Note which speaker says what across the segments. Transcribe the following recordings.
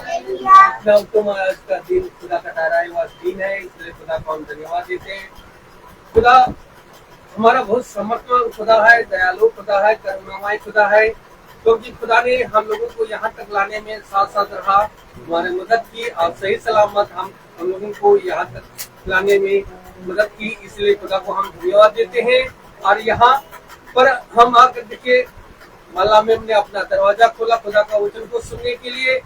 Speaker 1: तुम आज का दिन खुदा का ठहराया हुआ दिन है, इसलिए खुदा को हम धन्यवाद देते हैं। खुदा हमारा बहुत समर्थन खुदा है, दयालु खुदा है, करुणामय खुदा है, क्योंकि खुदा ने हम लोगों को यहाँ तक लाने में साथ साथ रहा, हमारी मदद की और सही सलामत हम लोगों को यहाँ तक लाने में मदद की, इसलिए खुदा को हम धन्यवाद देते हैं। और यहाँ पर हम आकर देखिए, माला मैम ने अपना दरवाजा खोला खुदा का वचन को सुनने के लिए,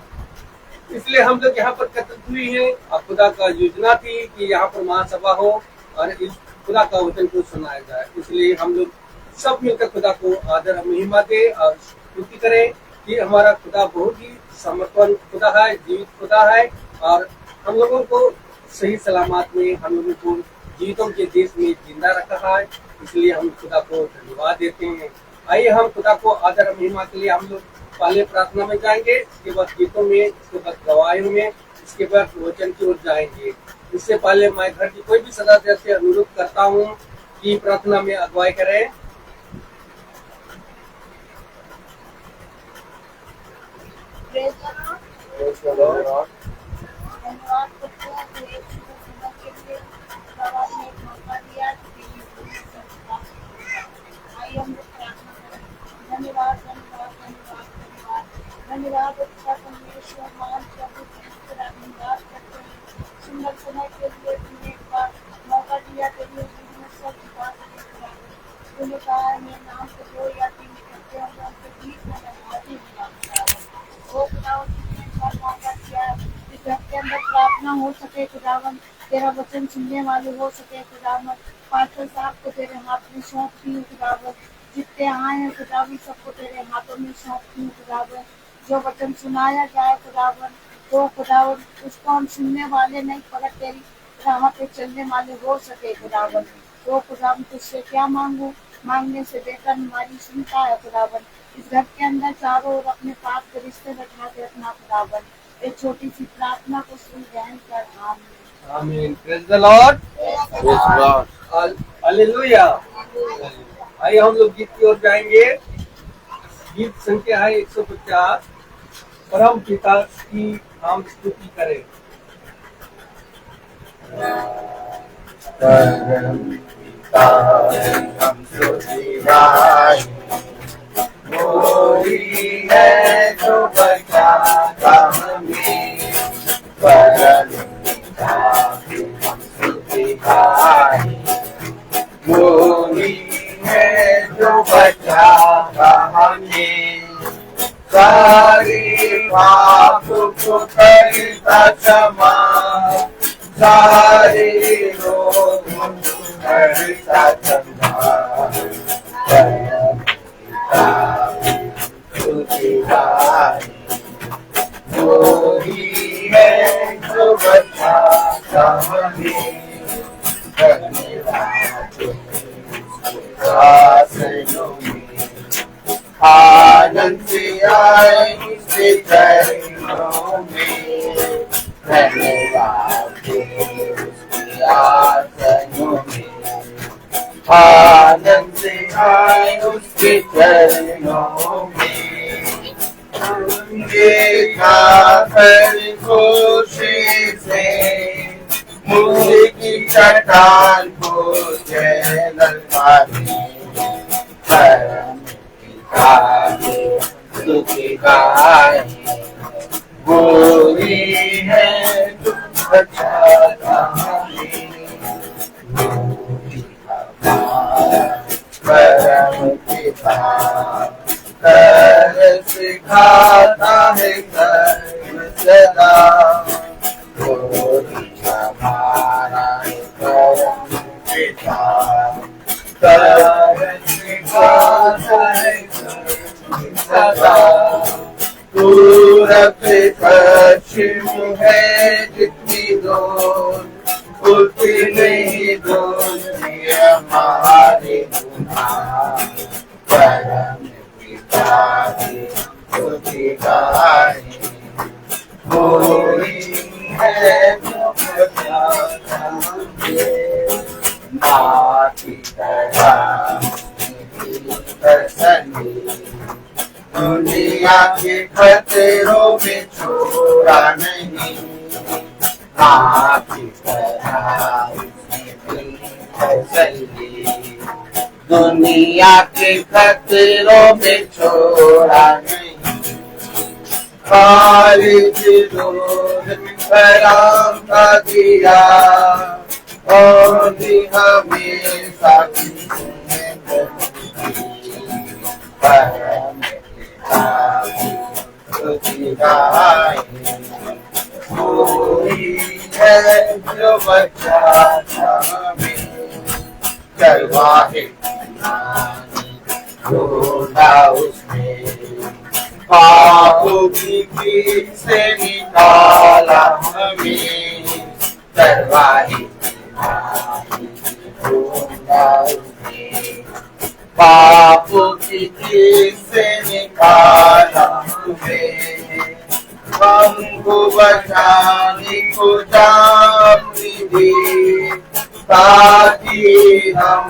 Speaker 1: इसलिए हम लोग यहाँ पर एकत्रित हुए हैं। और खुदा का योजना थी कि यहाँ पर महासभा हो और इस खुदा का वचन को सुनाया जाए, इसलिए हम लोग सब मिलकर खुदा को आदर महिमा दे और स्तुति करें कि हमारा खुदा बहुत ही समर्पण खुदा है, जीवित खुदा है, और हम लोगों को सही सलामत में हम लोगों को जीवितों के देश में जिंदा रखा है, इसलिए हम खुदा को धन्यवाद देते हैं। आइए हम खुदा को आदर महिमा के लिए हम लोग पहले प्रार्थना में जाएंगे, इसके बाद गीतों में, इसके बाद गवाहियों में, इसके बाद वचन की ओर जाएंगे। इससे पहले मैं घर की कोई भी सदस्य से अनुरोध करता हूँ कि प्रार्थना में अगुवाई करें।
Speaker 2: धन्यवाद धन्यवाद धन्यवाद धन्यवाद धन्यवाद अच्छा परमेश्वर मान प्रभु धन्यवाद करते हैं। सुंदर समय के लिए तुमने एक बार मौका दिया, तेरी हजूरी में सब बात तूने कहा है मेरे नाम से दो या तीन इकट्ठे होंगे उनके बीच में मैं हाजिर हूँ। वो खुदावन तुमने एक बार मौका दिया है इस घर के अंदर प्रार्थना हो सके, खुदावन तेरा वचन सुनने वाले हो सके, खुदावन पास्टर साहब को तेरे हाथ में सौंप दी हूँ, खुदावन जितने आए हैं खुदावन सबको तेरे हाथों में सौंपती हूँ, खुदावन जो वचन सुनाया जाए खुदावन तो खुदावन उसको हम सुनने वाले नहीं पर तेरी राह पे चलने वाले हो सके, खुदावन तो खुदावन तुझसे क्या मांगू, मांगने से बेहतर हमारी सुनता है, खुदावन इस घर के अंदर चारों ओर अपने पाप के रिश्ते बैठा के रखना, खुदावन एक छोटी सी प्रार्थना को सुन ग्रहण कर। आमीन
Speaker 1: आमीन। Praise the Lord, praise the lord, hallelujah. आइए हम लोग गीत की ओर जाएंगे। गीत संख्या है 150, परम पिता की हम स्तुति करें।
Speaker 3: परम पिता हम स्तुति गाएं, वही है जो बचाता हमें। परम पिता की हम स्तुति गाएं, वही है जो बचाता हमें। सारे पाप को करता क्षमा, सारे रोग करता क्षमा। परम पिता स्तुति गाएं, वही है जो बचाता हमें। आनंद से आए उसके चरणों में, धन्यवाद उसके आसनों में। आनंद से आए उसके चरणों में, देखा कर खुशी से मुझे की चट्टान को चैनल मारी। परम पिता की स्तुति गाएं, वही है जो बचाता हमें। परम पिता कर सिखाता है कर्म सदा, वही हमारा परम पिता कर सिखाता है कर्म सदा। पूरब से पश्चिम है जितनी दूर, उतनी दूर हमारे गुनाह। परम पिता की स्तुति गाएं, वही है जो बचाता हमें। माँ की तरह प्रसन्नी दुनिया के खतरों में छोड़ छोड़ा नहीं, आपकी तरह चली, दुनिया के खतरों में छोड़ा नहीं, खालिद दूध आराम का दिया और भी हमेशा कोई है जो बचाता हमें, चरवाहे ढूंढा उसने, पापों की भीड़ से निकाला हमें, चरवाहे ढूंढा उसने, पापों की भीड़ से निकाला हमें, हमको बचाने को जान दी ताकि हम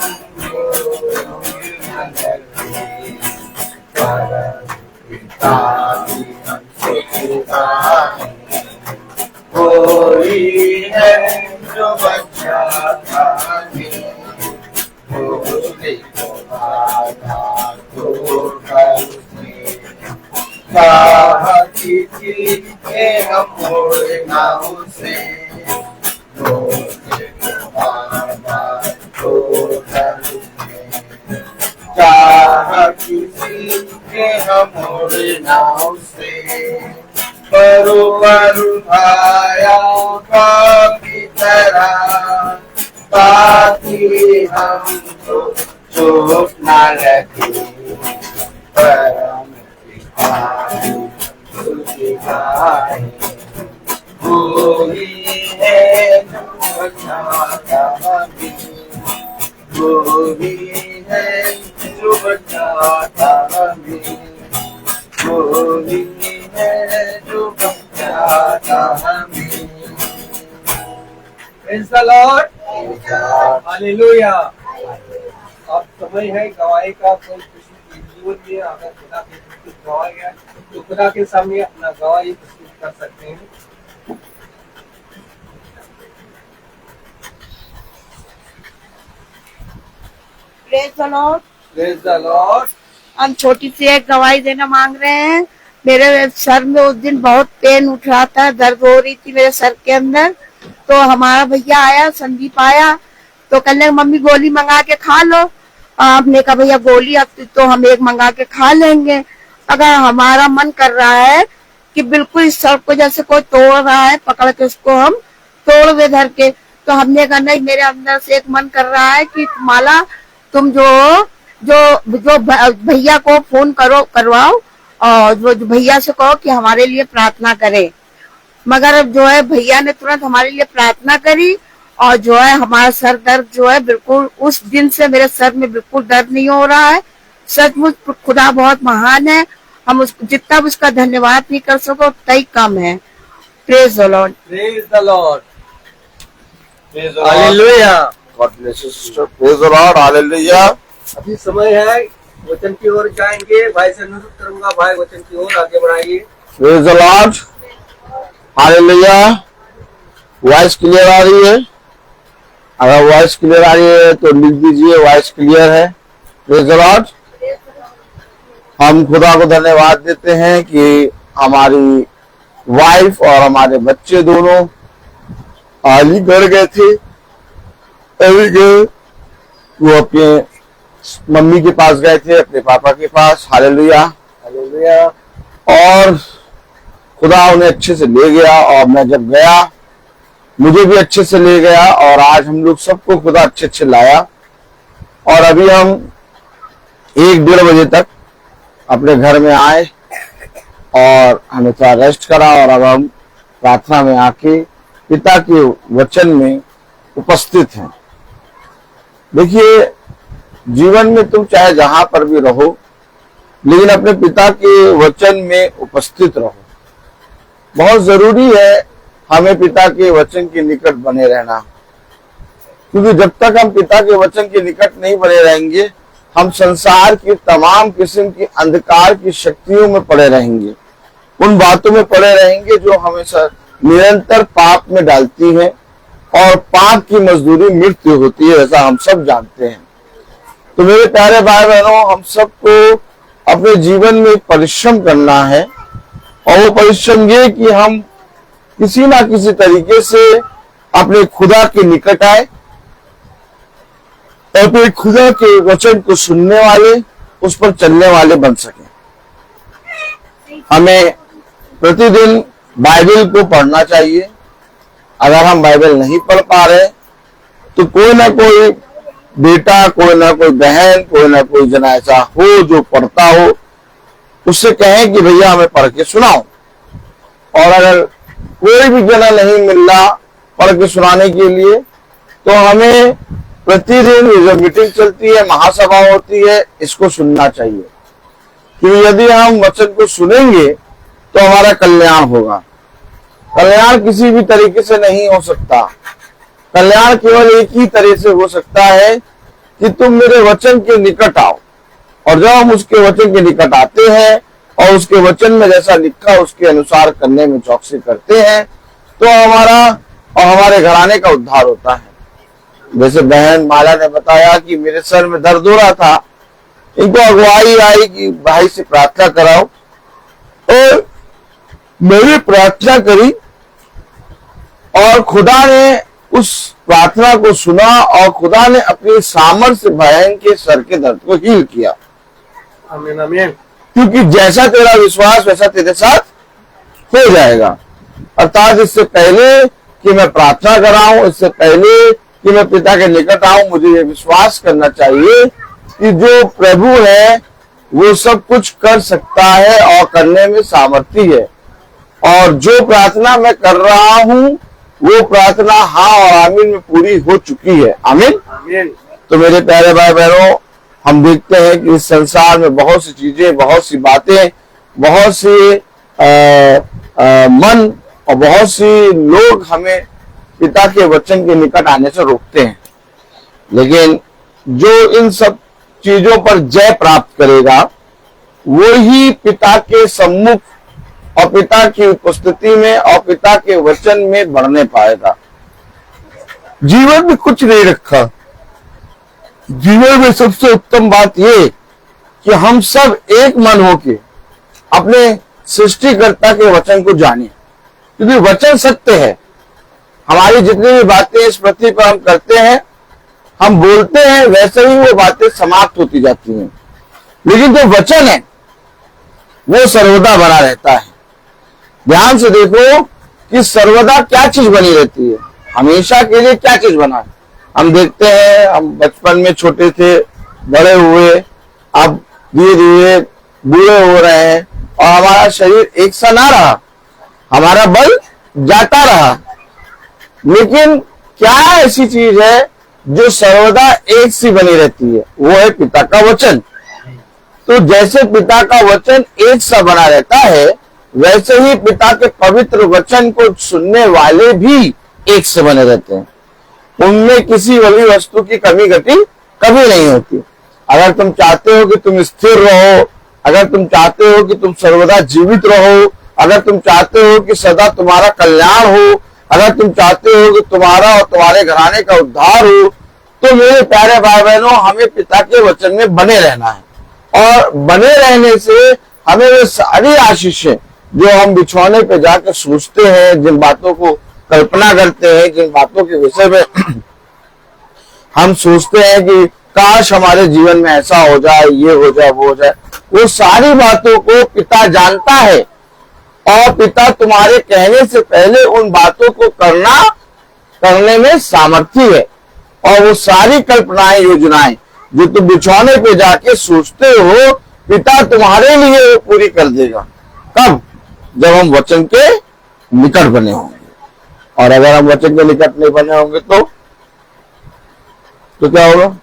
Speaker 3: कोई है जो बचाता हमें, हम मोड़ना उसे, चाह किसी के हम मोड़ना उसे, परवर उठाया की तरह ताकि हमको चोट न लगे, परम कोई है जो बचाता हमें, कोई है जो बचाता हमें, कोई है जो बचाता हमें।
Speaker 1: Praise the Lord. Hallelujah. अब समय है गवाही का। कोई किसी के जीवन में अगर खुदा के कुछ गवाही है तो खुदा के सामने अपना गवाही प्रस्तुत कर सकते हैं।
Speaker 2: Praise the Lord.
Speaker 1: Praise the Lord.
Speaker 2: हम छोटी सी एक गवाही देना मांग रहे हैं। मेरे सर में उस दिन बहुत पेन उठ रहा था, दर्द हो रही थी मेरे सर के अंदर। तो हमारा भैया आया, संदीप आया, तो कहने मम्मी गोली मंगा के खा लो। आपने कहा भैया गोली अब तो हम एक मंगा के खा लेंगे। अगर हमारा मन कर रहा है कि बिल्कुल इस सर को जैसे कोई तोड़ रहा है, पकड़ के उसको हम तोड़ दे धर के, तो हमने कहा नहीं, मेरे अंदर से एक मन कर रहा है कि माला तुम जो भैया को फोन करवाओ और जो भैया से कहो कि हमारे लिए प्रार्थना करे। मगर जो है भैया ने तुरंत हमारे लिए प्रार्थना करी और जो है हमारा सर दर्द जो है बिल्कुल उस दिन से मेरे सर में बिल्कुल दर्द नहीं हो रहा है। सचमुच खुदा बहुत महान है। हम जितना भी उसका धन्यवाद नहीं कर सको उतना ही कम है। Praise the Lord.
Speaker 1: Praise the Lord.
Speaker 3: Praise the Lord.
Speaker 1: Hallelujah.
Speaker 3: God bless you, sister. Praise the Lord. Hallelujah.
Speaker 1: अभी समय है, वचन की ओर जाएंगे। भाई से अनुरोध करूंगा, भाई वचन की ओर आगे बढ़ाइए।
Speaker 3: Praise the Lord. Hallelujah. Voice clear आ रही है? अगर वॉइस क्लियर आ रही है तो लिख दीजिए वॉइस क्लियर है। Praise the Lord. हम खुदा को धन्यवाद देते हैं कि हमारी वाइफ और हमारे बच्चे दोनों अलीगढ़ गए थे। अलीगढ़ वो अपने मम्मी के पास गए थे, अपने पापा के पास। Hallelujah hallelujah. और खुदा उन्हें अच्छे से ले गया और मैं जब गया मुझे भी अच्छे से ले गया और आज हम लोग सबको खुदा अच्छे अच्छे लाया। और अभी हम 1-1:30 बजे तक अपने घर में आए और हमें थोड़ा रेस्ट करा और अब हम प्रार्थना में आके पिता के वचन में उपस्थित हैं। देखिए, जीवन में तुम चाहे जहां पर भी रहो लेकिन अपने पिता के वचन में उपस्थित रहो। बहुत जरूरी है हमें पिता के वचन के निकट बने रहना, क्योंकि जब तक हम पिता के वचन के निकट नहीं बने रहेंगे हम संसार की तमाम किस्म की अंधकार की शक्तियों में पड़े रहेंगे। उन बातों में पड़े रहेंगे जो हमेशा निरंतर पाप में डालती हैं, और पाप की मजदूरी मृत्यु होती है, ऐसा हम सब जानते हैं। तो मेरे प्यारे भाई बहनों, हम सबको अपने जीवन में परिश्रम करना है, और वो परिश्रम ये कि हम किसी ना किसी तरीके से अपने खुदा के निकट आए, और अपने खुदा के वचन को सुनने वाले, उस पर चलने वाले बन सके। हमें प्रतिदिन बाइबल को पढ़ना चाहिए। अगर हम बाइबल नहीं पढ़ पा रहे तो कोई ना कोई बेटा, कोई ना कोई बहन, कोई ना कोई जना ऐसा हो जो पढ़ता हो, उससे कहें कि भैया हमें पढ़ के सुनाओ। और अगर कोई भी जना नहीं मिल रहा पढ़ के सुनाने के लिए, तो हमें प्रतिदिन जो मीटिंग चलती है, महासभा होती है, इसको सुनना चाहिए। कि यदि हम वचन को सुनेंगे तो हमारा कल्याण होगा। कल्याण किसी भी तरीके से नहीं हो सकता। कल्याण केवल एक ही तरह से हो सकता है कि तुम मेरे वचन के निकट आओ, और जब हम उसके वचन के निकट आते हैं और उसके वचन में जैसा लिखा उसके अनुसार करने में चौकसी करते हैं, तो हमारा और हमारे घराने का उद्धार होता है। जैसे बहन माला ने बताया कि मेरे सर में दर्द हो रहा था, इनको अगुवाई आई कि भाई से प्रार्थना कराओ, और मैंने प्रार्थना करी, और खुदा ने उस प्रार्थना को सुना, और खुदा ने अपनी सामर्थ्य से बहन के सर के दर्द को हील किया।
Speaker 1: आमीन आमीन।
Speaker 3: क्योंकि जैसा तेरा विश्वास वैसा तेरे साथ हो जाएगा। अर्थात इससे पहले कि मैं प्रार्थना कराऊं, इससे पहले कि मैं पिता के निकट आऊं, मुझे ये विश्वास करना चाहिए कि जो प्रभु है वो सब कुछ कर सकता है और करने में सामर्थ्य है, और जो प्रार्थना मैं कर रहा हूं वो प्रार्थना हाँ और आमीन में पूरी हो चुकी है। आमीन
Speaker 1: आमीन।
Speaker 3: तो मेरे प्यारे भाई बहनों, हम देखते हैं कि इस संसार में बहुत सी चीजें, बहुत सी बातें, बहुत सी मन और बहुत सी लोग हमें पिता के वचन के निकट आने से रोकते हैं। लेकिन जो इन सब चीजों पर जय प्राप्त करेगा वो ही पिता के सम्मुख और पिता की उपस्थिति में और पिता के वचन में बढ़ने पाएगा। जीवन में कुछ नहीं रखा। जीवन में सबसे उत्तम बात ये कि हम सब एक मन होके अपने सृष्टिकर्ता के वचन को जाने, क्योंकि वचन सत्य है। हमारी जितनी भी बातें इस पृथ्वी पर हम करते हैं, हम बोलते हैं, वैसे ही वो बातें समाप्त होती जाती हैं, लेकिन जो वचन है वो सर्वदा बना रहता है। ध्यान से देखो कि सर्वदा क्या चीज बनी रहती है, हमेशा के लिए क्या चीज बना है। हम देखते हैं, हम बचपन में छोटे थे, बड़े हुए, अब धीरे धीरे बूढ़े हो रहे हैं, और हमारा शरीर एक सा ना रहा, हमारा बल जाता रहा। लेकिन क्या ऐसी चीज है जो सर्वदा एक सी बनी रहती है? वो है पिता का वचन। तो जैसे पिता का वचन एक सा बना रहता है, वैसे ही पिता के पवित्र वचन को सुनने वाले भी एक से बने रहते हैं। उनमें किसी भी वस्तु की कमी घटी कभी नहीं होती। अगर तुम चाहते हो कि तुम स्थिर रहो, अगर तुम चाहते हो कि तुम सर्वदा जीवित रहो, अगर तुम चाहते हो कि सदा तुम्हारा कल्याण हो, अगर तुम चाहते हो कि तुम्हारा और तुम्हारे घराने का उद्धार हो, तो मेरे प्यारे भाई बहनों, हमें पिता के वचन में बने रहना है। और बने रहने से हमें वो सारी आशीषें जो हम बिछौने पे जाकर सोचते हैं, जिन बातों को कल्पना करते हैं, जिन बातों के विषय में हम सोचते हैं कि काश हमारे जीवन में ऐसा हो जाए, ये हो जाए, वो हो जाए, वो सारी बातों को पिता जानता है। और पिता तुम्हारे कहने से पहले उन बातों को करने में सामर्थ्य है। और वो सारी कल्पनाएं, योजनाएं जो तुम बिछौने पे जाके सोचते हो, पिता तुम्हारे लिए पूरी कर देगा। कब? जब हम वचन के निकट बने होंगे। और अगर हम वचन के निकट नहीं बने होंगे तो क्या होगा?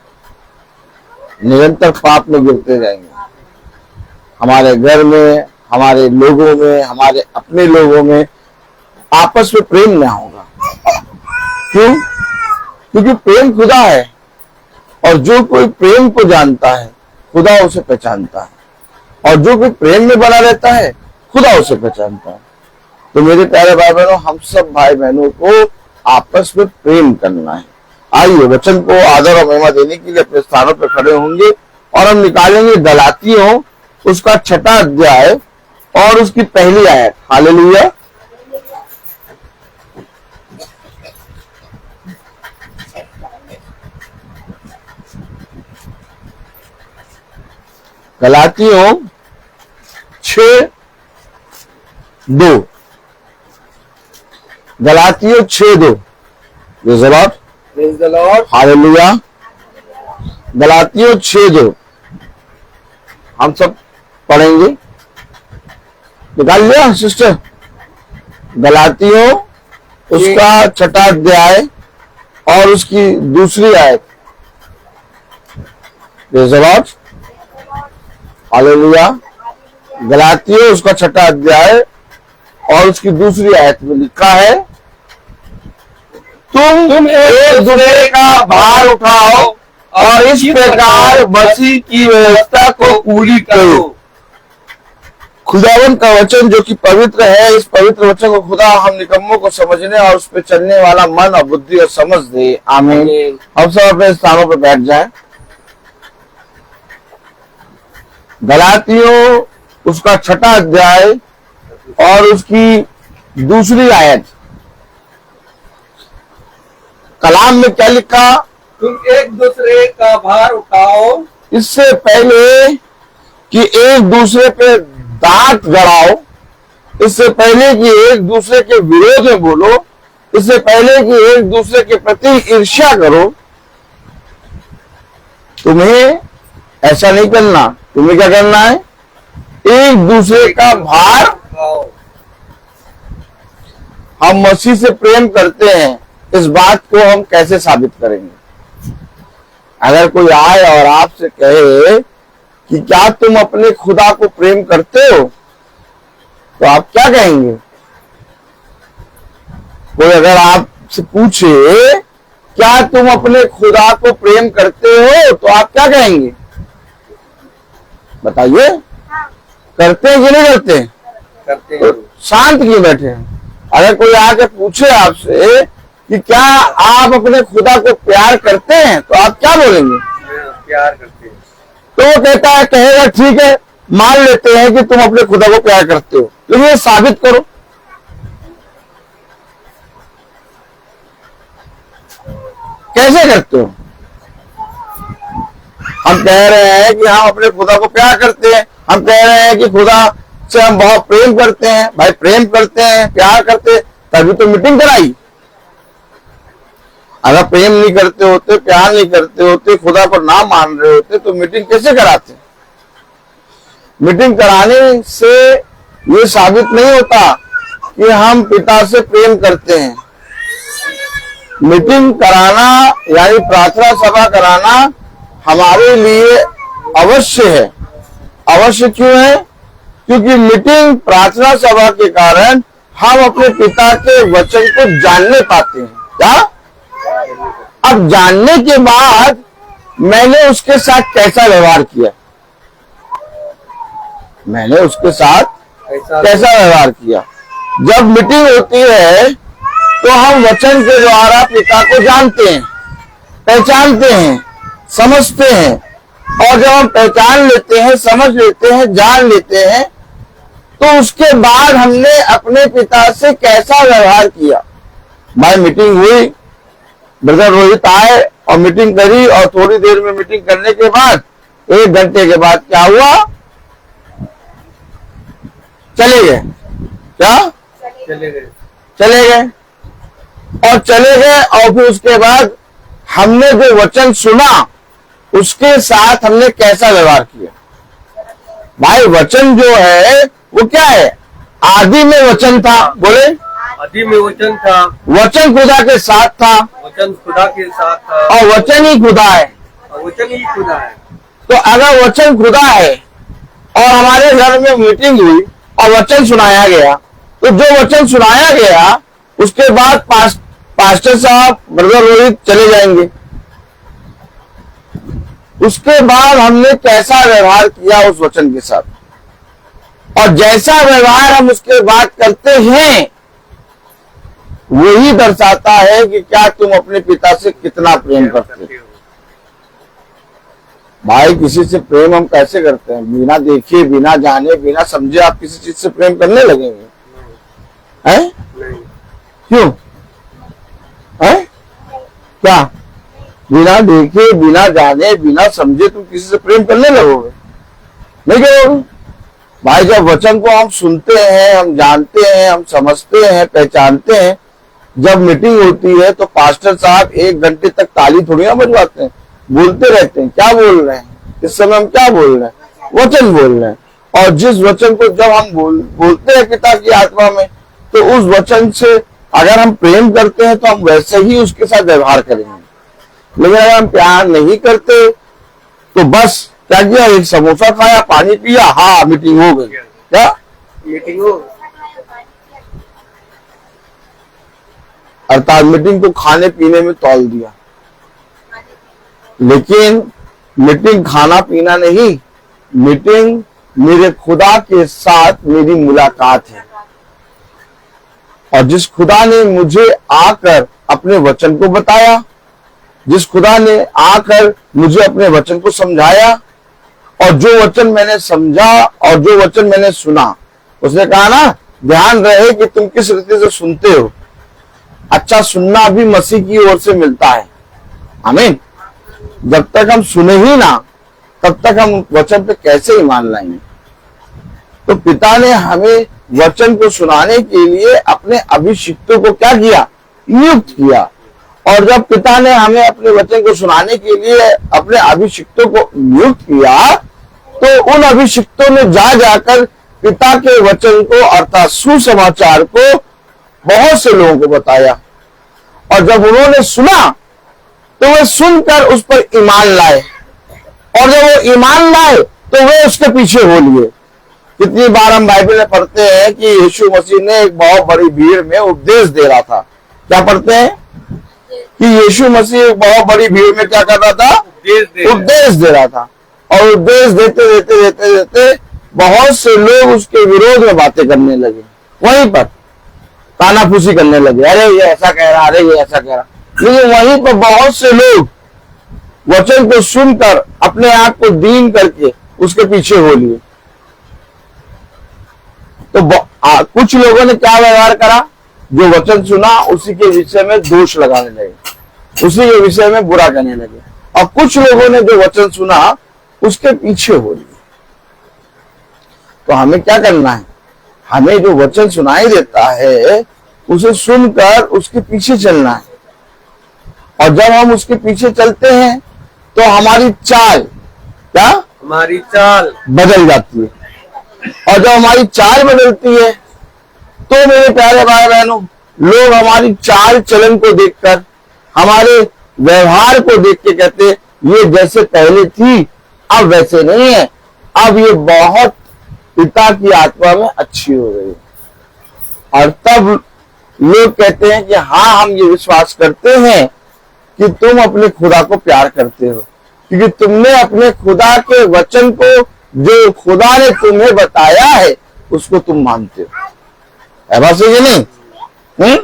Speaker 3: निरंतर पाप में गिरते जाएंगे। हमारे घर में, हमारे लोगों में, हमारे अपने लोगों में आपस में प्रेम ना होगा। क्यों? क्योंकि प्रेम खुदा है, और जो कोई प्रेम को जानता है खुदा उसे पहचानता है, और जो कोई प्रेम में बना रहता है खुदा उसे पहचानता है। तो मेरे प्यारे भाई बहनों, हम सब भाई बहनों को आपस में प्रेम करना है। आइए वचन को आदर और महिमा देने के लिए अपने स्थानों पर खड़े होंगे और हम निकालेंगे गलातियों उसका 6वां अध्याय और उसकी पहली आयत। हालेलुया। गलातियों 6:2, गलातियों 6:2। Praise the lord,
Speaker 1: praise the lord.
Speaker 3: Hallelujah. गलातियों 6:2 हम सब पढ़ेंगे। निकाल लिया सिस्टर? गलातियों उसका 6वां अध्याय और उसकी दूसरी आयत। Praise the lord, hallelujah. गलातियों उसका 6वां अध्याय और उसकी दूसरी आयत में लिखा है, तुम एक दूसरे का भार उठाओ और इस प्रकार मसीह की व्यवस्था को पूरी करो। खुदावन का वचन जो कि पवित्र है, इस पवित्र वचन को खुदा हम निकम्मों को समझने और उस पर चलने वाला मन और बुद्धि और समझ दे। आमीन। हम सब अपने स्थानों पर बैठ जाएं। गलातियों उसका 6वां अध्याय और उसकी दूसरी आयत। कलाम में क्या लिखा?
Speaker 1: तुम एक दूसरे का भार उठाओ।
Speaker 3: इससे पहले कि एक दूसरे पे दांत गड़ाओ, इससे पहले कि एक दूसरे के विरोध में बोलो, इससे पहले कि एक दूसरे के प्रति ईर्ष्या करो, तुम्हें ऐसा नहीं करना। तुम्हें क्या करना है? एक दूसरे का भार। हम मसीह से प्रेम करते हैं, इस बात को हम कैसे साबित करेंगे? अगर कोई आए और आपसे कहे कि क्या तुम अपने खुदा को प्रेम करते हो, तो आप क्या कहेंगे? कोई अगर आपसे पूछे क्या तुम अपने खुदा को प्रेम करते हो, तो आप क्या कहेंगे? बताइए। करते हैं कि नहीं करते?
Speaker 1: करते हैं।
Speaker 3: तो शांत क्यों बैठे हैं? अगर कोई आके पूछे आपसे कि क्या आप अपने खुदा को प्यार करते हैं, तो आप क्या बोलेंगे?
Speaker 1: प्यार करते हैं।
Speaker 3: तो वो कहेगा ठीक है, मान लेते हैं कि तुम अपने खुदा को प्यार करते हो, लेकिन ये साबित करो। कैसे करते हो? हम कह रहे हैं कि हम अपने खुदा को प्यार करते हैं, हम कह रहे हैं कि खुदा से हम बहुत प्रेम करते हैं। भाई प्रेम करते हैं, प्यार करते हैं, तभी तो मीटिंग कराई। अगर प्रेम नहीं करते होते, प्यार नहीं करते होते, खुदा को ना मान रहे होते, तो मीटिंग कैसे कराते? मीटिंग कराने से ये साबित नहीं होता कि हम पिता से प्रेम करते हैं। मीटिंग कराना यानी प्रार्थना सभा कराना हमारे लिए अवश्य है। अवश्य क्यों है? क्योंकि मीटिंग प्रार्थना सभा के कारण हम अपने पिता के वचन को जानने पाते हैं। क्या? अब जानने के बाद मैंने उसके साथ कैसा व्यवहार किया, मैंने उसके साथ कैसा व्यवहार किया। जब मीटिंग होती है तो हम वचन के द्वारा पिता को जानते हैं, पहचानते हैं, समझते हैं। और जब हम पहचान लेते हैं, समझ लेते हैं, जान लेते हैं, तो उसके बाद हमने अपने पिता से कैसा व्यवहार किया। भाई मीटिंग हुई, ब्रदर रोहित आए और मीटिंग करी, और थोड़ी देर में मीटिंग करने के बाद 1 घंटे के बाद क्या हुआ? चले गए। क्या?
Speaker 1: चले गए।
Speaker 3: चले गए। और चले गए और फिर उसके बाद हमने जो वचन सुना उसके साथ हमने कैसा व्यवहार किया। भाई वचन जो है वो क्या है? आदि में वचन था। बोले
Speaker 1: आदि में वचन था,
Speaker 3: वचन खुदा के साथ था,
Speaker 1: वचन खुदा के साथ था,
Speaker 3: और वचन ही खुदा है।
Speaker 1: और वचन ही खुदा है।
Speaker 3: तो अगर वचन खुदा है और हमारे घर में मीटिंग हुई और वचन सुनाया गया, तो जो वचन सुनाया गया उसके बाद पास्टर साहब, ब्रदर रोहित चले जाएंगे। उसके बाद हमने कैसा व्यवहार किया उस वचन के साथ, और जैसा व्यवहार हम उसके बाद करते हैं वही दर्शाता है कि क्या तुम अपने पिता से कितना प्रेम करते हो। भाई किसी से प्रेम हम कैसे करते हैं? बिना देखे, बिना जाने, बिना समझे आप किसी चीज से प्रेम करने लगेंगे? हैं? क्यों? हैं? क्या बिना देखे, बिना जाने, बिना समझे तुम किसी से प्रेम करने लगोगे? नहीं करोगे। भाई जब वचन को हम सुनते हैं, हम जानते हैं, हम समझते हैं, पहचानते हैं, जब मीटिंग होती है तो पास्टर साहब 1 घंटे तक ताली थोड़ी ना बजवाते हैं, बोलते रहते हैं। क्या बोल रहे हैं इस समय? हम क्या बोल रहे हैं? वचन बोल रहे हैं। और जिस वचन को जब हम बोलते हैं पिता की आत्मा में, तो उस वचन से अगर हम प्रेम करते हैं तो हम वैसे ही उसके साथ व्यवहार करेंगे। लेकिन अगर हम प्यार नहीं करते तो बस क्या किया, एक समोसा खाया, पानी पिया, हाँ मीटिंग हो गई। क्या
Speaker 1: मीटिंग हो?
Speaker 3: अर्थात मीटिंग को खाने पीने में तौल दिया। लेकिन मीटिंग खाना पीना नहीं, मीटिंग मेरे खुदा के साथ मेरी मुलाकात है। और जिस खुदा ने मुझे आकर अपने वचन को बताया, जिस खुदा ने आकर मुझे अपने वचन को समझाया, और जो वचन मैंने समझा और जो वचन मैंने सुना, उसने कहा ना, ध्यान रहे कि तुम किस रीति से सुनते हो। अच्छा सुनना भी मसीह की ओर से मिलता है। आमीन। जब तक हम सुने ही ना, तब तक हम वचन पे कैसे ईमान लाएंगे? तो पिता ने हमें वचन को सुनाने के लिए अपने अभिषिक्तों को क्या किया? नियुक्त किया। और जब पिता ने हमें अपने वचन को सुनाने के लिए अपने अभिषिक्तों को नियुक्त किया, तो उन अभिषिक्तों ने जाकर पिता के वचन को अर्थात सुसमाचार को बहुत से लोगों को बताया। और जब उन्होंने सुना तो वे सुनकर उस पर ईमान लाए, और जब वो ईमान लाए तो वे उसके पीछे हो लिए। कितनी बार हम बाइबल में पढ़ते हैं कि यीशु मसीह ने एक बहुत बड़ी भीड़ में उपदेश दे रहा था। क्या पढ़ते हैं? कि यीशु मसीह एक बहुत बड़ी भीड़ में क्या कर रहा था? उपदेश दे रहा था। और उपदेश देते देते देते देते बहुत से लोग उसके विरोध में बातें करने लगे, वहीं पर कानाफूसी करने लगे, अरे ये ऐसा कह रहा, अरे ये ऐसा कह रहा। लेकिन वहीं पर बहुत से लोग वचन को सुनकर अपने आप को दीन करके उसके पीछे हो लिए। तो कुछ लोगों ने क्या व्यवहार करा? जो वचन सुना उसी के विषय में दोष लगाने लगे, उसी के विषय में बुरा करने लगे। और कुछ लोगों ने जो वचन सुना उसके पीछे हो लिए। तो हमें क्या करना है? हमें जो वचन सुनाई देता है उसे सुनकर उसके पीछे चलना है। और जब हम उसके पीछे चलते हैं तो हमारी चाल क्या?
Speaker 1: हमारी चाल
Speaker 3: बदल जाती है। और जब हमारी चाल बदलती है तो मेरे प्यारे भाई बहनों, लोग हमारी चाल चलन को देखकर, हमारे व्यवहार को देख के कहते ये जैसे पहले थी अब वैसे नहीं है, अब ये बहुत पिता की आत्मा में अच्छी हो गई। और तब लोग कहते हैं कि हाँ हम ये विश्वास करते हैं कि तुम अपने खुदा को प्यार करते हो, क्योंकि तुमने अपने खुदा के वचन को, जो खुदा ने तुम्हें बताया है, उसको तुम मानते हो। है बात सही नहीं?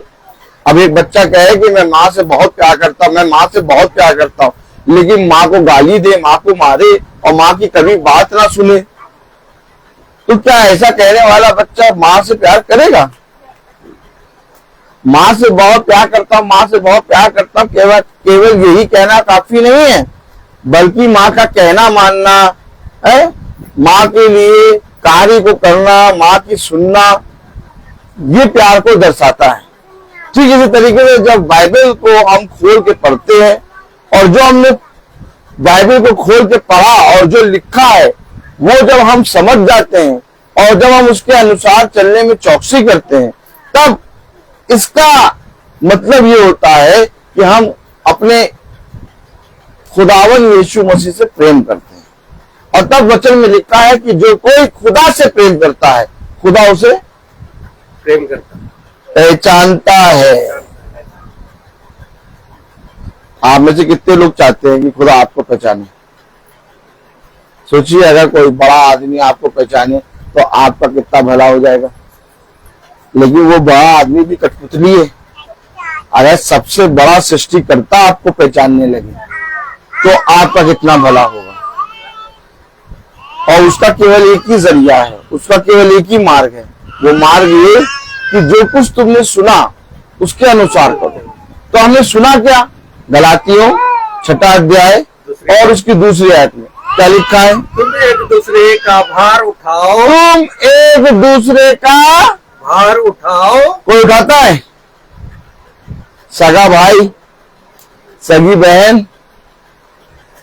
Speaker 3: अब एक बच्चा कहे कि मैं माँ से बहुत प्यार करता हूँ, मैं माँ से बहुत प्यार करता हूँ, लेकिन माँ को गाली दे, माँ को मारे और माँ की कभी बात ना सुने, तो क्या ऐसा कहने वाला बच्चा माँ से प्यार करेगा? माँ से बहुत प्यार करता हूँ, माँ से बहुत प्यार करता हूँ, केवल यही कहना काफी नहीं है, बल्कि माँ का कहना मानना है, माँ के लिए कार्य को करना, माँ की सुनना, ये प्यार को दर्शाता है। ठीक इसी तरीके से जब बाइबल को हम खोल के पढ़ते हैं और जो हमने बाइबल को खोल के पढ़ा और जो लिखा है वो जब हम समझ जाते हैं और जब हम उसके अनुसार चलने में चौकसी करते हैं, तब इसका मतलब ये होता है कि हम अपने खुदावन यीशु मसीह से प्रेम करते हैं। और तब वचन में लिखा है कि जो कोई खुदा से प्रेम करता है, खुदा उसे
Speaker 1: प्रेम करता है,
Speaker 3: पहचानता है। आप में से कितने लोग चाहते हैं कि खुदा आपको पहचाने? सोचिए, अगर कोई बड़ा आदमी आपको पहचाने तो आपका कितना भला हो जाएगा। लेकिन वो बड़ा आदमी भी कठपुतली है। अगर सबसे बड़ा सृष्टिकर्ता आपको पहचानने लगे तो आपका कितना भला होगा। और उसका केवल एक ही जरिया है, उसका केवल एक ही मार्ग है। वो मार्ग ये कि जो कुछ तुमने सुना उसके अनुसार करो। तो हमने सुना क्या? गलातियों 6 अध्याय और उसकी दूसरी आयत में क्या लिखा है?
Speaker 1: तुम एक दूसरे का भार उठाओ।
Speaker 3: तुम एक दूसरे का
Speaker 1: भार उठाओ।
Speaker 3: कोई उठाता है? सगा भाई, सगी बहन,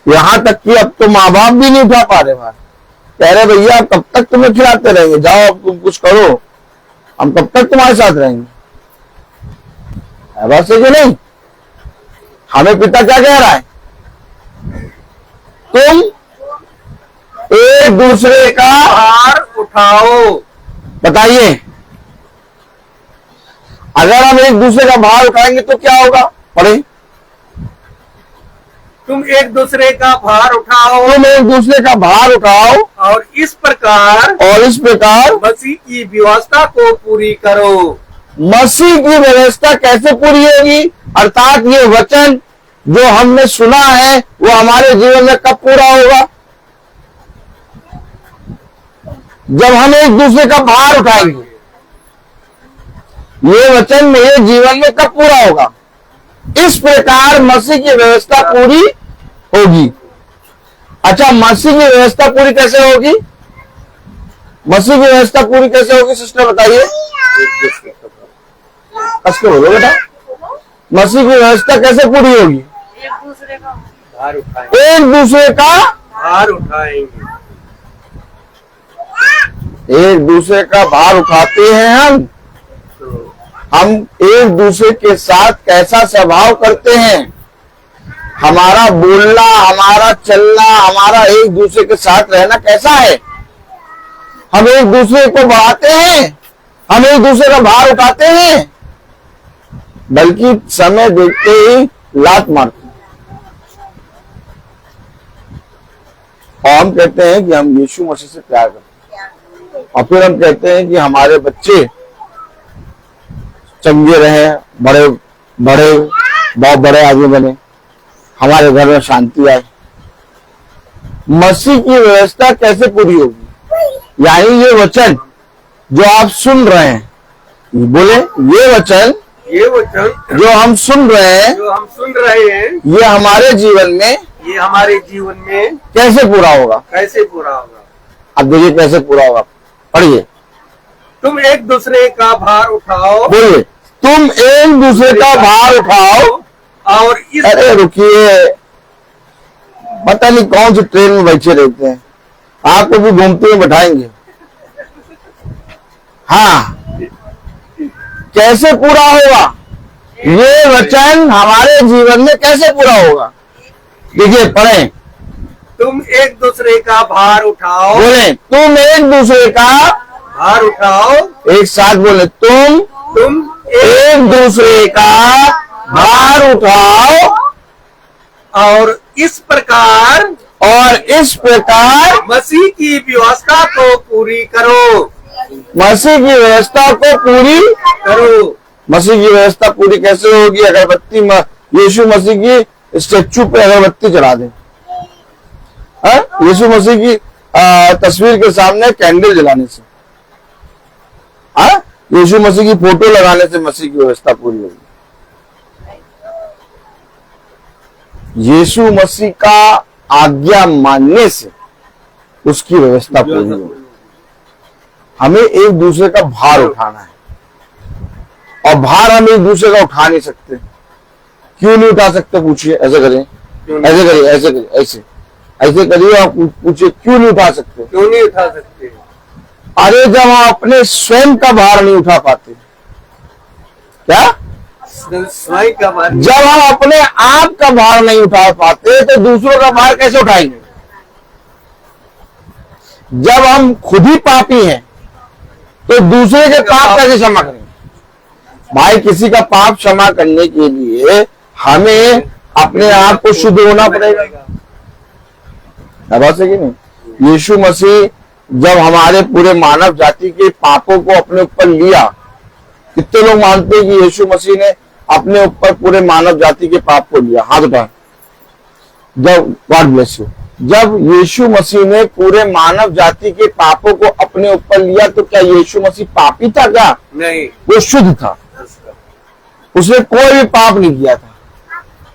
Speaker 3: यहां तक कि अब तो माँ बाप भी नहीं उठा पा रहे भाई। कह रहे भैया कब तक तुम्हें खिलाते रहेंगे, जाओ अब तुम कुछ करो, हम कब तक तुम्हारे साथ रहेंगे। बात सही है नहीं? हमें पिता क्या कह रहा है? तुम एक दूसरे का
Speaker 1: भार उठाओ।
Speaker 3: बताइए, अगर हम एक दूसरे का भार उठाएंगे तो क्या होगा? पढ़े।
Speaker 1: तुम एक दूसरे का भार उठाओ
Speaker 3: तुम एक दूसरे का भार उठाओ
Speaker 1: और इस प्रकार मसीह की व्यवस्था को पूरी करो।
Speaker 3: मसीह की व्यवस्था कैसे पूरी होगी? अर्थात ये वचन जो हमने सुना है वो हमारे जीवन में कब पूरा होगा? जब हम एक दूसरे का भार उठाएंगे। ये वचन मेरे जीवन में कब पूरा होगा? इस प्रकार मसीह की व्यवस्था पूरी होगी। अच्छा, मसीह की व्यवस्था पूरी कैसे होगी? मसीह की व्यवस्था पूरी कैसे होगी सिस्टर बताइए। कसके बोलो बेटा, मसीह की व्यवस्था कैसे पूरी होगी?
Speaker 1: एक दूसरे का भार उठाएंगे।
Speaker 3: एक दूसरे का
Speaker 1: भार उठाएंगे।
Speaker 3: एक दूसरे का भार उठाते हैं हम एक दूसरे के साथ कैसा स्वभाव करते हैं, हमारा बोलना, हमारा चलना, हमारा एक दूसरे के साथ रहना कैसा है। हम एक दूसरे को बढ़ाते हैं, हम एक दूसरे का भार उठाते हैं, बल्कि समय देखते ही लात मारते हैं। और हम कहते हैं कि हम यीशु मसीह से प्यार करते हैं, और फिर हम कहते हैं कि हमारे बच्चे चंगे रहे, बड़े बड़े बहुत बड़े आदमी बने, हमारे घर में शांति आए। मसीह की व्यवस्था कैसे पूरी होगी? यानी ये वचन जो आप सुन रहे हैं, बोले ये वचन जो हम सुन रहे हैं ये हमारे जीवन में कैसे पूरा होगा? अब देखिए कैसे पूरा होगा, पढ़िए।
Speaker 1: तुम एक दूसरे का भार उठाओ।
Speaker 3: बोलिए, तुम एक दूसरे का भार उठाओ
Speaker 1: और इस
Speaker 3: अरे रुकिए, पता नहीं कौन सी ट्रेन में बैठे रहते हैं, आपको भी घूमते हुए बैठाएंगे। हाँ, कैसे पूरा होगा ये वचन हमारे जीवन में? कैसे पूरा होगा? देखिए पढ़ें।
Speaker 1: तुम एक दूसरे का भार उठाओ।
Speaker 3: बोले, तुम एक दूसरे का
Speaker 1: भार उठाओ।
Speaker 3: एक साथ बोले, तुम एक दूसरे का भार उठाओ
Speaker 1: और इस प्रकार मसीह की व्यवस्था को पूरी करो।
Speaker 3: मसीह की व्यवस्था को पूरी
Speaker 1: करो।
Speaker 3: मसीह की व्यवस्था पूरी कैसे होगी? अगरबत्ती, यीशु मसीह की स्टेचू पे अगरबत्ती चढ़ा दें, यीशु मसीह की तस्वीर के सामने कैंडल जलाने से, यीशु मसीह की फोटो लगाने से मसीह की व्यवस्था पूरी होगी। यीशु मसीह का आज्ञा मानने से उसकी व्यवस्था पूरी होगी। हमें एक दूसरे का भार उठाना है, और भार हम एक दूसरे का उठा नहीं सकते। क्यों नहीं उठा सकते? पूछिए। ऐसे करें, ऐसे करिए, ऐसे करिए, ऐसे ऐसे करिए, आप पूछिए क्यों नहीं उठा सकते?
Speaker 1: क्यों नहीं उठा सकते?
Speaker 3: अरे जब हम अपने स्वयं का भार नहीं उठा पाते, क्या
Speaker 1: स्वयं का भार,
Speaker 3: जब हम अपने आप का भार नहीं उठा पाते तो दूसरों का भार कैसे उठाएंगे? जब हम खुद ही पापी हैं तो दूसरे के पाप कैसे क्षमा करेंगे? भाई, किसी का पाप क्षमा करने के लिए हमें अपने आप को शुद्ध होना पड़ेगा। बात है कि नहीं? यीशु मसीह जब हमारे पूरे मानव जाति के पापों को अपने ऊपर लिया। कितने लोग मानते हैं कि यीशु मसीह ने अपने ऊपर पूरे मानव जाति के पाप को लिया? हाथ उठाएं। जब गॉड ब्लेस यू, जब यीशु मसीह ने पूरे मानव जाति के पापों को अपने ऊपर लिया तो क्या यीशु मसीह पापी था? क्या
Speaker 1: नहीं,
Speaker 3: वो शुद्ध था। उसने कोई भी पाप नहीं किया था,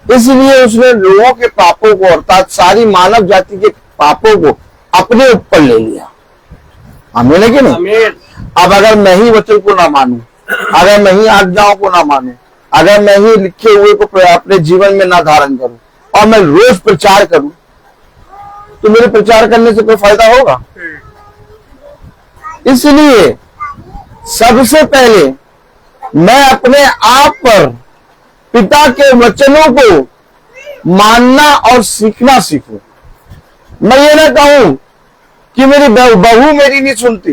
Speaker 3: इसलिए उसने लोगों के पापों को अर्थात सारी मानव जाति के पापों को अपने ऊपर ले लिया। आमीन है कि नहीं?
Speaker 1: आमीन।
Speaker 3: अब अगर मैं ही वचन को ना मानूं, अगर मैं ही आज्ञाओं को ना मानूं, अगर मैं ही लिखे हुए को अपने जीवन में ना धारण करूं और मैं रोज प्रचार करूं, तो मेरे प्रचार करने से कोई फायदा होगा? इसलिए सबसे पहले मैं अपने आप पर पिता के वचनों को मानना और सीखना सीखूं। मैं ये ना कहूं कि मेरी बहू मेरी नहीं सुनती,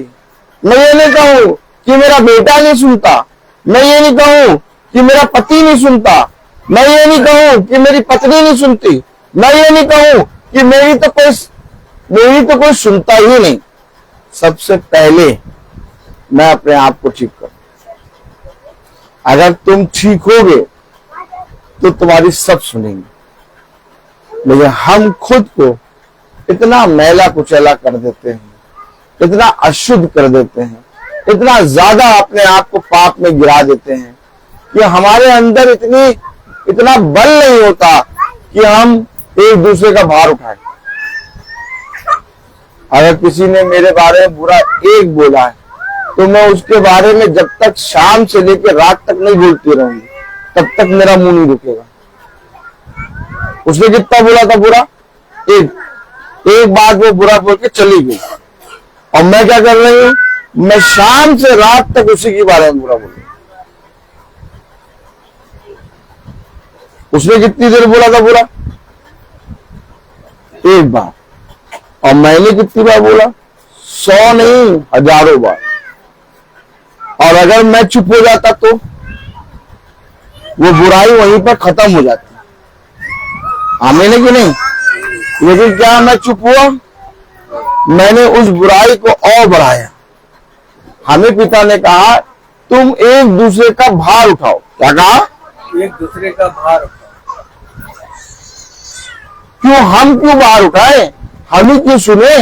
Speaker 3: मैं ये नहीं कहूं कि मेरा बेटा नहीं सुनता, मैं ये नहीं कहूं कि मेरा पति नहीं सुनता, मैं ये नहीं कहूं कि मेरी पत्नी नहीं सुनती, मैं ये नहीं कहूं कि मेरी तो कोई सुनता ही नहीं। सबसे पहले मैं अपने आप को ठीक करूं। अगर तुम ठीक होगे तो तुम्हारी सब सुनेंगे, लेकिन हम खुद को इतना मैला कुचैला कर देते हैं, इतना अशुद्ध कर देते हैं, इतना ज्यादा अपने आप को पाप में गिरा देते हैं कि हमारे अंदर इतना बल नहीं होता कि हम एक दूसरे का भार उठाएं। अगर किसी ने मेरे बारे में बुरा एक बोला है तो मैं उसके बारे में जब तक शाम से लेकर रात तक नहीं बोलती रहूंगी, तब तक मेरा मुंह नहीं रुकेगा। उसने कितना बोला था बुरा? एक बात वो बुरा बोल के चली गई, और मैं क्या कर रही हूं? मैं शाम से रात तक उसी के बारे में बुरा बोल रही हूं। उसने कितनी देर बोला था बुरा? एक बार। और मैंने कितनी बार बोला? 100 नहीं, हजारों बार। और अगर मैं चुप हो जाता तो वो बुराई वहीं पर खत्म हो जाती। आमीन है कि नहीं? लेकिन क्या मैं चुप हुआ? मैंने उस बुराई को और बढ़ाया। हमें पिता ने कहा तुम एक दूसरे का भार उठाओ। क्या कहा?
Speaker 1: एक दूसरे का भार उठाओ।
Speaker 3: हम क्यों भार उठाए? हम ही क्यों सुने?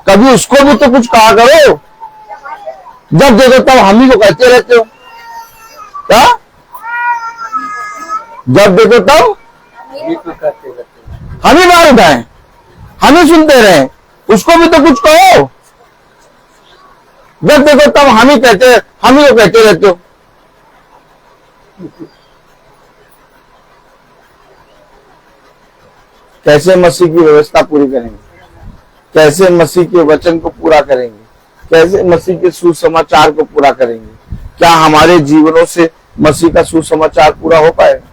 Speaker 3: कभी उसको भी तो कुछ कहा करो। जब देखो तब हम ही को कहते रहते हो। क्या? जब देखो तब हम ही भार उठाए, हम ही सुनते रहे, उसको भी तो कुछ कहो। जब देखो तब हम ही को कहते रहते हो। कैसे मसीह की व्यवस्था पूरी करेंगे? कैसे मसीह के वचन को पूरा करेंगे? कैसे मसीह के सुसमाचार को पूरा करेंगे? क्या हमारे जीवनों से मसीह का सुसमाचार पूरा हो पाएगा?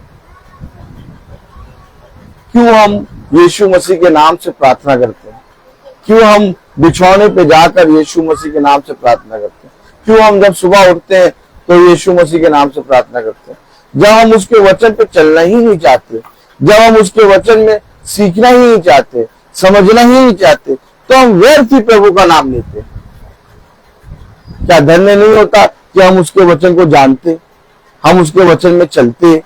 Speaker 3: क्यों हम यीशु मसीह के नाम से प्रार्थना करते हैं? क्यों हम बिछौने पे जाकर यीशु मसीह के नाम से प्रार्थना करते हैं? क्यों हम जब सुबह उठते हैं तो यीशु मसीह के नाम से प्रार्थना करते हैं? जब हम उसके वचन पे चलना ही नहीं चाहते, जब हम उसके वचन में सीखना ही नहीं चाहते, समझना ही नहीं चाहते, तो हम व्यर्थ ही प्रभु का नाम लेते हैं। क्या धन्य नहीं होता कि हम उसके वचन को जानते, हम उसके वचन में चलते,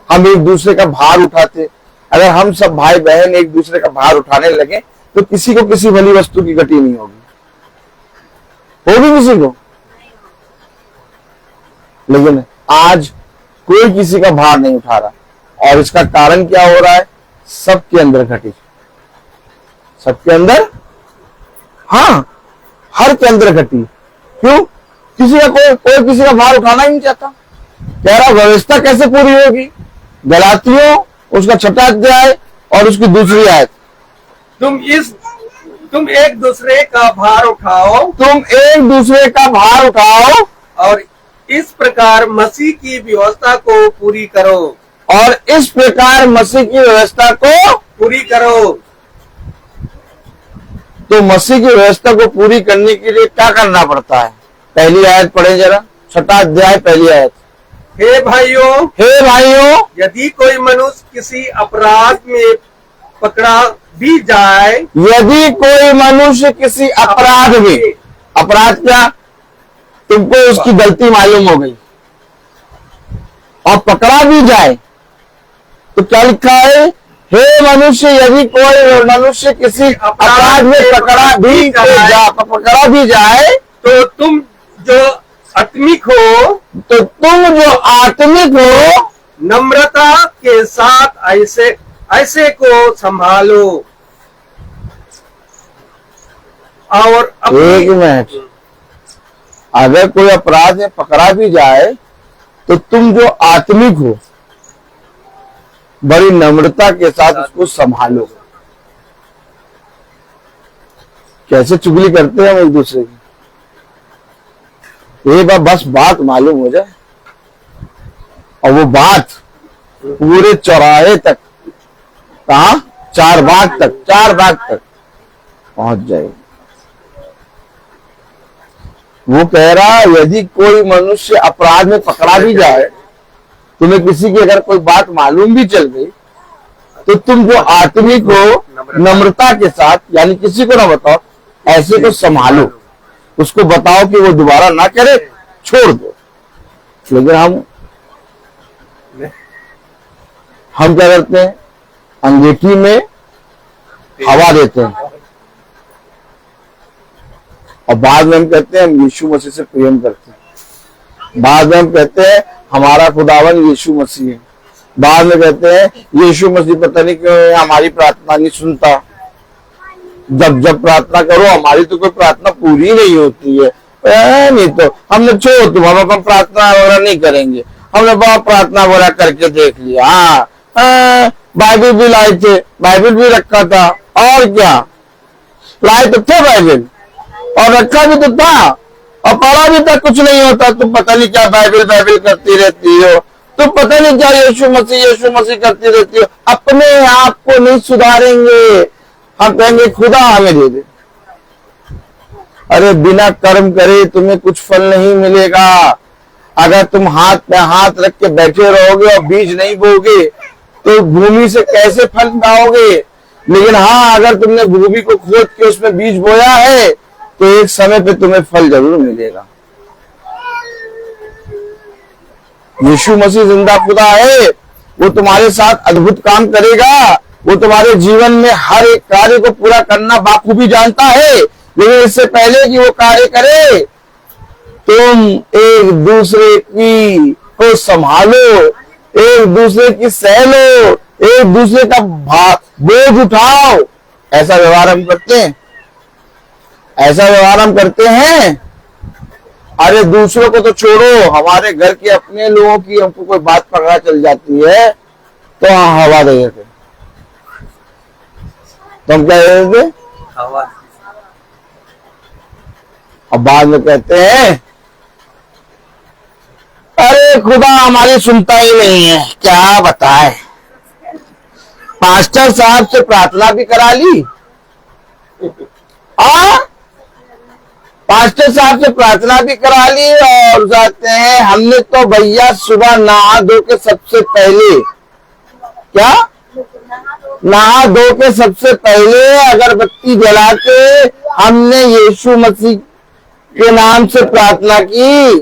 Speaker 3: हम एक दूसरे का भार उठाते? अगर हम सब भाई बहन एक दूसरे का भार उठाने लगे तो किसी को किसी भली वस्तु की गति नहीं होगी किसी को। लेकिन आज कोई किसी का भार नहीं उठा रहा, और इसका कारण क्या हो रहा है? सबके अंदर घटी, सबके अंदर, हाँ, हर के अंदर घटी। क्यों? किसी का कोई किसी का भार उठाना ही नहीं चाहता। कह रहा व्यवस्था कैसे पूरी होगी? गलातियों उसका 6वां अध्याय और उसकी 2री आयत।
Speaker 1: तुम एक दूसरे का भार उठाओ,
Speaker 3: तुम एक दूसरे का भार उठाओ
Speaker 1: और इस प्रकार मसीह की व्यवस्था को पूरी करो,
Speaker 3: और इस प्रकार मसीह की व्यवस्था को
Speaker 1: पूरी करो।
Speaker 3: तो मसीह की व्यवस्था को पूरी करने के लिए क्या करना पड़ता है? पहली आयत पढ़े जरा, 6वां अध्याय पहली आयत।
Speaker 1: हे भाइयों,
Speaker 3: यदि
Speaker 1: यदि कोई मनुष्य किसी अपराध में पकड़ा भी जाए,
Speaker 3: यदि कोई मनुष्य किसी अपराध में, अपराध क्या, तुमको उसकी गलती मालूम हो गई और पकड़ा भी जाए, तो क्या लिखा है, हे मनुष्य, यदि कोई मनुष्य किसी अपराध में पकड़ा भी जाए,
Speaker 1: तो तुम जो आत्मिक हो,
Speaker 3: तो तुम जो आत्मिक हो,
Speaker 1: नम्रता के साथ ऐसे को संभालो और
Speaker 3: एक मिनट, अगर कोई अपराध में पकड़ा भी जाए तो तुम जो आत्मिक हो बड़ी नम्रता के साथ उसको संभालो। कैसे चुगली करते हैं हम एक दूसरे की, एक बार बस बात मालूम हो जाए और वो बात पूरे चौराहे तक, कहा, चार बाग तक पहुंच जाएगी। वो कह रहा यदि कोई मनुष्य अपराध में पकड़ा भी जाए, तुम्हें किसी की अगर कोई बात मालूम भी चल गई, तो तुम जो आत्मिक हो नम्रता के साथ, यानी किसी को ना बताओ, ऐसे को संभालो, उसको बताओ कि वो दोबारा ना करे, छोड़ दो। लेकिन हम क्या करते हैं, अंगीठी में हवा देते हैं और बाद में हम कहते हैं हम यीशु मसीह से प्रेम करते हैं, बाद में हम कहते हैं हमारा खुदावन यीशु मसीह है, बाद में कहते हैं यीशु मसीह पता नहीं क्यों हमारी प्रार्थना नहीं सुनता, जब प्रार्थना करो हमारी तो कोई प्रार्थना पूरी नहीं होती है। नहीं तो हमने छोड़ तुम, हम अपन प्रार्थना वगैरह नहीं करेंगे, हमने बहुत प्रार्थना वगैरह करके देख लिया। हाँ, बाइबल भी लाए थे, बाइबल भी रखा था, और क्या लाए तो थे बाइबल, और रखा भी तो था और पढ़ा भी था, कुछ नहीं होता। तुम पता नहीं क्या बाइबल करती रहती हो, तुम पता नहीं क्या यीशु मसीह करती रहती हो, अपने आप को नहीं सुधारेंगे। हम कहेंगे खुदा हमें दे दे, अरे बिना कर्म करे तुम्हें कुछ फल नहीं मिलेगा। अगर तुम हाथ पे हाथ रख के बैठे रहोगे और बीज नहीं बोगे तो भूमि से कैसे फल पाओगे। लेकिन हाँ, अगर तुमने भूमि को खोद के उसमें बीज बोया है तो एक समय पे तुम्हें फल जरूर मिलेगा। यीशु मसीह जिंदा खुदा है, वो तुम्हारे साथ अद्भुत काम करेगा, वो तुम्हारे जीवन में हर एक कार्य को पूरा करना बाखूबी जानता है। लेकिन इससे पहले कि वो कार्य करे, तुम एक दूसरे की को संभालो, एक दूसरे की सह लो, एक दूसरे का बोझ उठाओ। ऐसा व्यवहार हम करते हैं, ऐसा व्यवहार हम करते हैं। अरे दूसरों को तो छोड़ो, हमारे घर के अपने लोगों की हमको कोई बात पकड़ा चल जाती है तो हाँ हवा दे देते, तो हम क्या दे देते,
Speaker 1: हवा।
Speaker 3: अब बाद में कहते हैं अरे खुदा हमारी सुनता ही नहीं है, क्या बताए। पास्टर साहब से प्रार्थना भी करा ली, पास्टर साहब से प्रार्थना भी करा ली और जाते हैं हमने तो भैया सुबह नहा धो के सबसे पहले, क्या नहा धो के सबसे पहले अगरबत्ती जला के हमने यीशु मसीह के नाम से प्रार्थना की।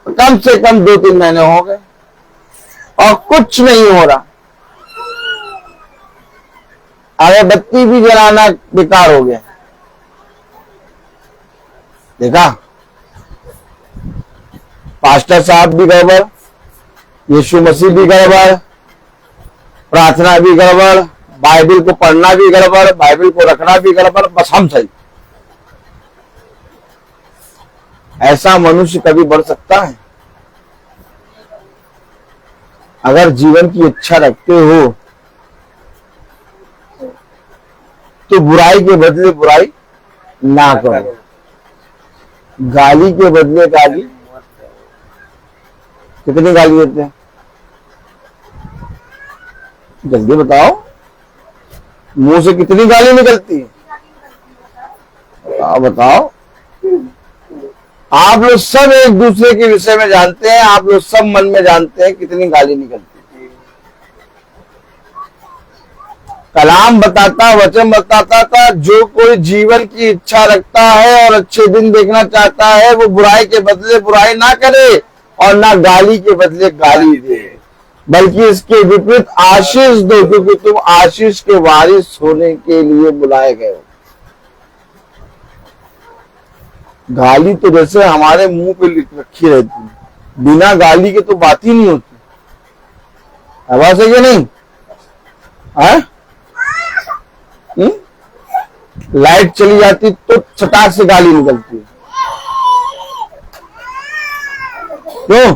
Speaker 3: कम से कम 2-3 महीने हो गए और कुछ नहीं हो रहा, अगरबत्ती भी जलाना बेकार हो गया। देखा, पास्टर साहब भी गड़बड़, यीशु मसीह भी गड़बड़, प्रार्थना भी गड़बड़, बाइबल को पढ़ना भी गड़बड़, बाइबल को रखना भी गड़बड़, बस हम सही। ऐसा मनुष्य कभी बढ़ सकता है? अगर जीवन की इच्छा रखते हो तो बुराई के बदले बुराई ना करो, गाली के बदले गाली। कितनी गाली देते हैं जल्दी बताओ, मुंह से कितनी गाली निकलती है? बताओ। आप लोग सब एक दूसरे के विषय में जानते हैं, आप लोग सब मन में जानते हैं कितनी गाली निकलती है। कलाम बताता, वचन बताता था, जो कोई जीवन की इच्छा रखता है और अच्छे दिन देखना चाहता है, वो बुराई के बदले बुराई ना करे और ना गाली के बदले गाली दे, बल्कि इसके विपरीत आशीष दो, क्योंकि तुम आशीष के वारिस होने के लिए बुलाए गए हो। गाली तो जैसे हमारे मुंह पे रखी रहती है, बिना गाली के तो बात ही नहीं होती। आवाज है कि नहीं है? लाइट चली जाती तो चटाक से गाली निकलती है, क्यों?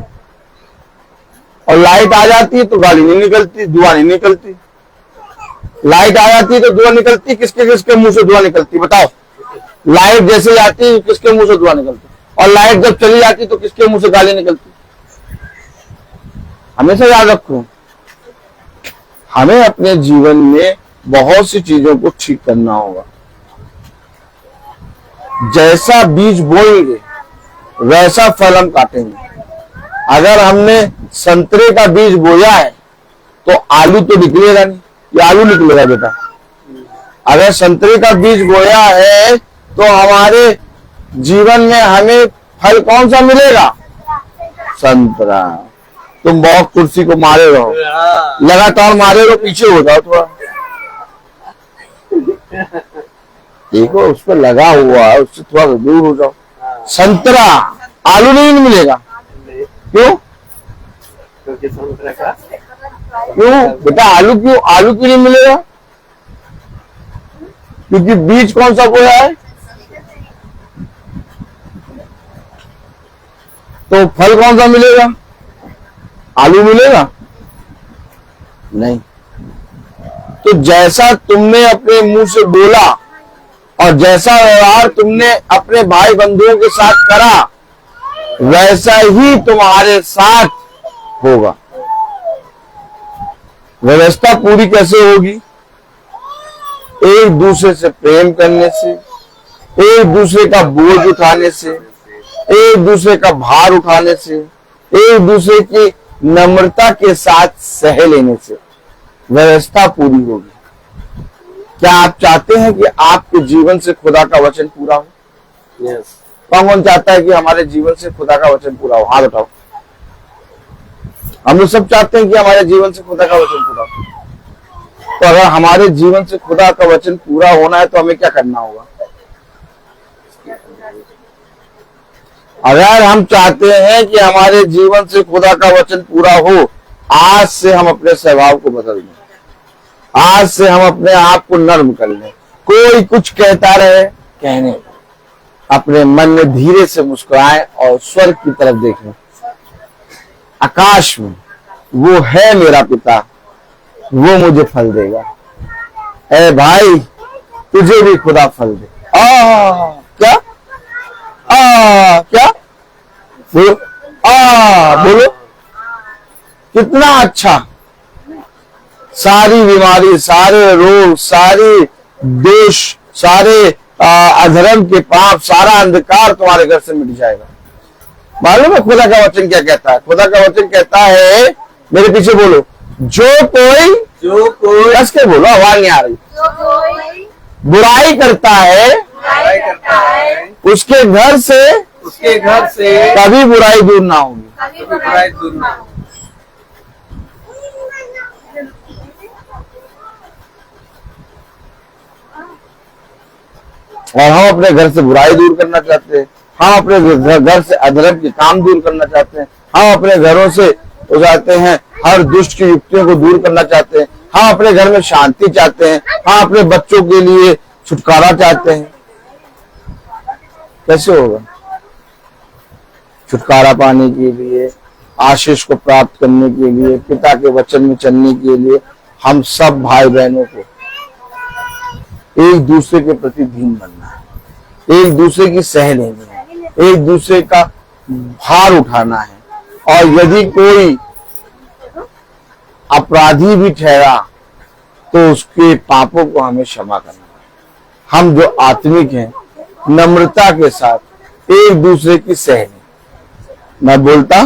Speaker 3: और लाइट आ जाती है तो गाली नहीं निकलती, धुआं नहीं निकलती। लाइट आ जाती है तो धुआं निकलती, किसके किसके मुंह से धुआं निकलती बताओ? लाइट जैसे जाती है किसके मुंह से धुआं निकलती, और लाइट जब चली जाती तो किसके मुंह से गाली निकलती? हमेशा याद रखो, हमें अपने जीवन में बहुत सी चीजों को ठीक करना होगा। जैसा बीज बोएंगे वैसा फल हम काटेंगे। अगर हमने संतरे का बीज बोया है तो आलू तो निकलेगा नहीं, ये आलू निकलेगा बेटा। अगर संतरे का बीज बोया है तो हमारे जीवन में हमें फल कौन सा मिलेगा? संतरा। तुम बहुत कुर्सी को मारे रहो, लगातार मारे रहो, पीछे हो जाओ थोड़ा, देखो उस पर लगा हुआ है, उससे थोड़ा दूर हो जाओ। संतरा, आलू नहीं मिलेगा। क्यों?
Speaker 1: क्योंकि संतरा का
Speaker 3: क्यों बेटा? आलू क्यों नहीं मिलेगा? क्योंकि बीज कौन सा बोया है। तो फल कौन सा मिलेगा? आलू मिलेगा नहीं। तो जैसा तुमने अपने मुंह से बोला और जैसा व्यवहार तुमने अपने भाई बंधुओं के साथ करा, वैसा ही तुम्हारे साथ होगा। व्यवस्था पूरी कैसे होगी? एक दूसरे से प्रेम करने से, एक दूसरे का बोझ उठाने से, एक दूसरे का भार उठाने से, एक दूसरे की नम्रता के साथ सह लेने से व्यवस्था पूरी होगी। क्या आप चाहते हैं कि आपके जीवन से खुदा का वचन पूरा हो?
Speaker 1: यस।
Speaker 3: कौन कौन चाहता है कि हमारे जीवन से खुदा का वचन पूरा हो? हाथ उठाओ। हम लोग सब चाहते हैं कि हमारे जीवन से खुदा का वचन पूरा हो। तो अगर हमारे जीवन से खुदा का वचन पूरा होना है तो हमें क्या करना होगा? अगर हम चाहते हैं कि हमारे जीवन से खुदा का वचन पूरा हो, आज से हम अपने स्वभाव को बदल दें। आज से हम अपने आप को नर्म कर लें। कोई कुछ कहता रहे, कहने दो। अपने मन में धीरे से मुस्कुराएं और स्वर्ग की तरफ देखें। आकाश में वो है मेरा पिता, वो मुझे फल देगा। ए भाई, तुझे भी खुदा फल दे। क्या? क्या बोलो? बोलो, कितना अच्छा। सारी बीमारी, सारे रोग, सारी दोष, सारे अधर्म के पाप, सारा अंधकार तुम्हारे घर से मिट जाएगा। मालूम है खुदा का वचन क्या कहता है? खुदा का वचन कहता है, मेरे पीछे बोलो, जो कोई कस के बोलो, आवाज नहीं आ रही, बुराई करता है उसके घर से कभी बुराई दूर ना होगी।
Speaker 1: बुराई दूर ना हो।
Speaker 3: और हम अपने घर से बुराई दूर करना चाहते हैं, हम अपने घर से अधर्म के काम दूर करना चाहते हैं, हम अपने घरों से हो जाते हैं हर दुष्ट की युक्तियों को दूर करना चाहते हैं, हम अपने घर में शांति चाहते हैं, हम अपने बच्चों के लिए छुटकारा चाहते हैं। कैसे होगा? छुटकारा पाने के लिए, आशीष को प्राप्त करने के लिए, पिता के वचन में चलने के लिए हम सब भाई बहनों को एक दूसरे के प्रति दीन बनना है, एक दूसरे की सह लेनी है, एक दूसरे का भार उठाना है। और यदि कोई अपराधी भी ठहरा तो उसके पापों को हमें क्षमा करना है। हम जो आत्मिक हैं, नम्रता के साथ एक दूसरे की सह लें। मैं बोलता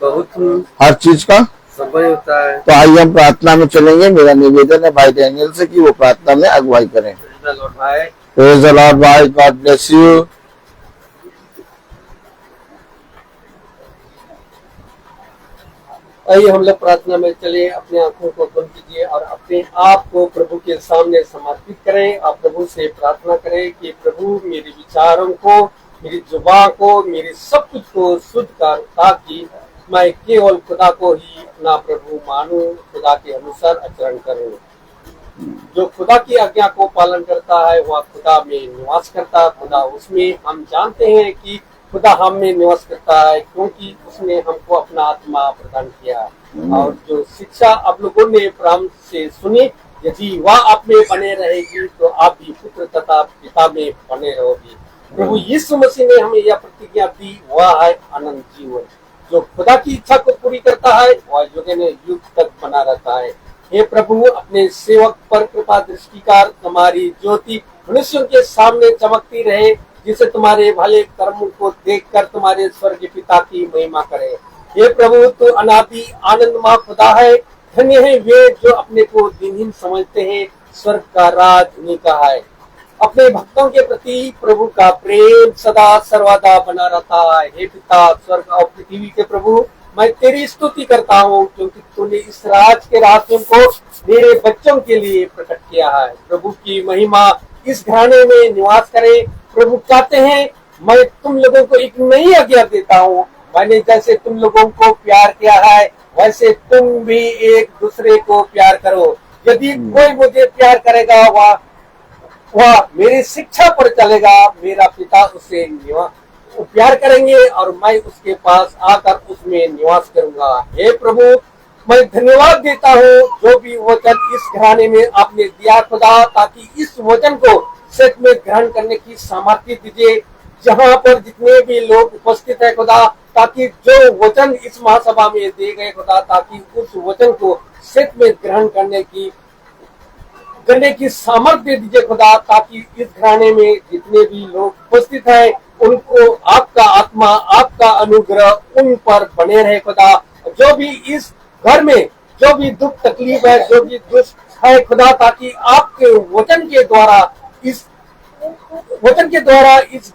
Speaker 1: बहुत
Speaker 3: हर चीज का
Speaker 1: सब वही होता है।
Speaker 3: तो आइए हम प्रार्थना में चलेंगे। मेरा निवेदन है भाई डैनियल से कि वो प्रार्थना में अगुवाई करें।
Speaker 1: भाई
Speaker 3: प्रेज द लॉर्ड भाई, गॉड ब्लेस यू।
Speaker 1: आइए हम लोग प्रार्थना में चले, अपने आंखों को बंद कीजिए और अपने आप को प्रभु के सामने समर्पित करें। आप प्रभु से प्रार्थना करें कि प्रभु मेरे विचारों को, मेरी जुबान को, मेरी सब कुछ को शुद्ध कर, ताकि मैं केवल खुदा को ही अपना प्रभु मानूं, खुदा के अनुसार आचरण करूं। जो खुदा की आज्ञा को पालन करता है वह खुदा में निवास करता है, खुदा उसमें। हम जानते हैं कि खुदा हम में निवास करता है क्योंकि उसने हमको अपना आत्मा प्रदान किया। और जो शिक्षा आप लोगों ने प्रारंभ से सुनी, यदि वह आप में बने रहेगी तो आप भी पुत्र तथा पिता में बने रहोगी। प्रभु यीशु मसीह ने हमें यह प्रतिज्ञा दी, वह है अनंत जीवन। जो खुदा की इच्छा को पूरी करता है वह युग ने युग तक बना रहता है। हे प्रभु, अपने सेवक पर कृपा दृष्टि कर, तुम्हारी ज्योति मनुष्यों के सामने चमकती रहे, जिसे तुम्हारे भले कर्मों को देखकर तुम्हारे स्वर्गीय पिता की महिमा करे। हे प्रभु, तू अनादि आनंदमय खुदा है। धन्य है वे जो अपने को दीनहीन समझते हैं, स्वर्ग का राज उन्हीं का है। अपने भक्तों के प्रति प्रभु का प्रेम सदा सर्वदा बना रहता है। हे पिता, स्वर्ग और पृथ्वी के प्रभु, मैं तेरी स्तुति करता हूँ क्योंकि तूने इस राज के रहस्यों को मेरे बच्चों के लिए प्रकट किया है। प्रभु की महिमा इस घराने में निवास करे। प्रभु कहते हैं, मैं तुम लोगों को एक नई आज्ञा देता हूँ, मैंने जैसे तुम लोगों को प्यार किया है वैसे तुम भी एक दूसरे को प्यार करो। यदि कोई मुझे प्यार करेगा वह मेरी शिक्षा पर चलेगा, मेरा पिता उसे प्यार करेंगे और मैं उसके पास आकर उसमें निवास करूंगा। हे प्रभु, मैं धन्यवाद देता हूँ जो भी वचन इस घराने में आपने दिया खुदा, ताकि इस वचन को सच में ग्रहण करने की सामर्थ्य दीजिए जहाँ पर जितने भी लोग उपस्थित है खुदा, ताकि जो वचन इस महासभा में दिए गए खुदा, ताकि उस वचन को सच में ग्रहण करने की सामर्थ्य दीजिए खुदा, ताकि इस घराने में जितने भी लोग उपस्थित हैं उनको आपका आत्मा, आपका अनुग्रह उन पर बने रहे खुदा। जो भी इस घर में जो भी दुख तकलीफ है, जो भी दुष्ट है खुदा, ताकि आपके वचन के द्वारा इस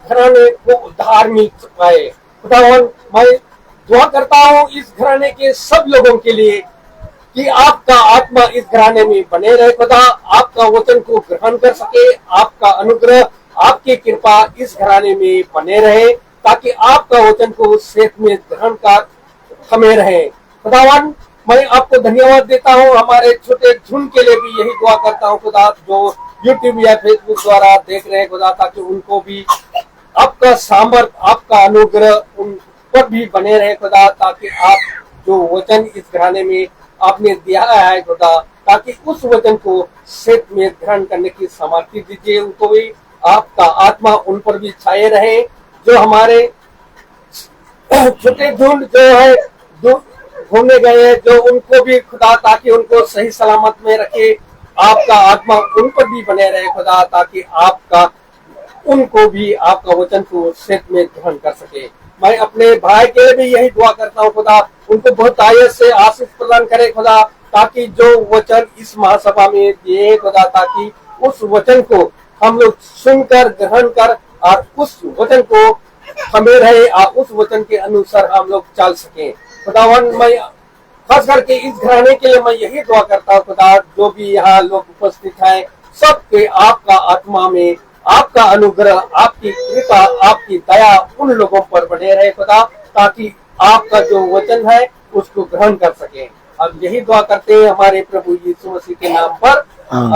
Speaker 1: घराने को उद्धार मिल पाए। खुदावन, मैं दुआ करता हूँ इस घराने के सब लोगों के लिए कि आपका आत्मा इस घराने में बने रहे खुदा, आपका वचन को ग्रहण कर सके, आपका अनुग्रह, आपकी कृपा इस घराने में बने रहे, ताकि आपका वचन को सेठ में ग्रहण कर हमें रहे। खुदावन, मैं आपको धन्यवाद देता हूँ, हमारे छोटे झुंड के लिए भी यही दुआ करता हूँ खुदा, जो यूट्यूब या फेसबुक द्वारा देख रहे हैं खुदा, ताकि उनको भी आपका सामर्थ, आपका अनुग्रह उन पर भी बने रहे खुदा, ताकि आप जो वचन इस घराने में आपने दिया है खुदा, ताकि उस वचन को सेठ में ग्रहण करने की सामर्थ्य दीजिए। उनको भी आपका आत्मा उन पर भी छाए रहे। जो हमारे छोटे झुंड जो है घूमने गए हैं, जो उनको भी खुदा, ताकि उनको सही सलामत में रखे, आपका आत्मा उन पर भी बने रहे खुदा, ताकि उनको भी आपका वचन को सेठ में ग्रहण कर सके। मैं अपने भाई के लिए भी यही दुआ करता हूँ खुदा, उनको बहुत आयत से आशीष प्रदान करे खुदा, ताकि जो वचन इस महासभा में दिए खुदा, ताकि उस वचन को हम लोग सुनकर ग्रहण कर और उस वचन को हमें रहे और उस वचन के अनुसार हम लोग चल सके। खुदावन, मैं खास करके इस घराने के लिए मैं यही दुआ करता हूँ खुदा, जो भी यहाँ लोग उपस्थित हैं, सबके आपका आत्मा में आपका अनुग्रह, आपकी कृपा, आपकी दया उन लोगों पर बने रहे खुदा, ताकि आपका जो वचन है उसको ग्रहण कर सके। हम यही दुआ करते हैं हमारे प्रभु यीशु मसीह के नाम पर,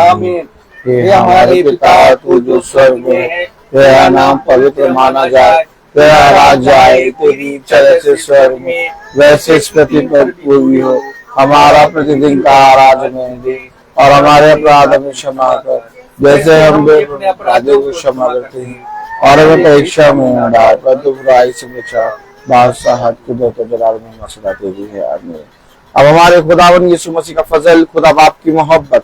Speaker 1: आमीन।
Speaker 3: हे हमारे पिता, तू जो स्वर्ग में है, तेरा नाम पवित्र माना जाए, तेरा राज्य आए, तेरी इच्छा जैसे स्वर्ग में वैसे इस पृथ्वी पर पूरी हो। हमारा प्रतिदिन का आहार हमें दे और हमारे अपराध हमें क्षमा कर, जैसे हम भी अपने अपराधियों को क्षमा करते हैं, और हमें परीक्षा में न डाल परंतु बुराई से बचा। बादशाह के दो जलाल में मसला तेरी है, आमीन। अब हमारे खुदावन यीशु मसीह का फजल, खुदा बाप की मोहब्बत,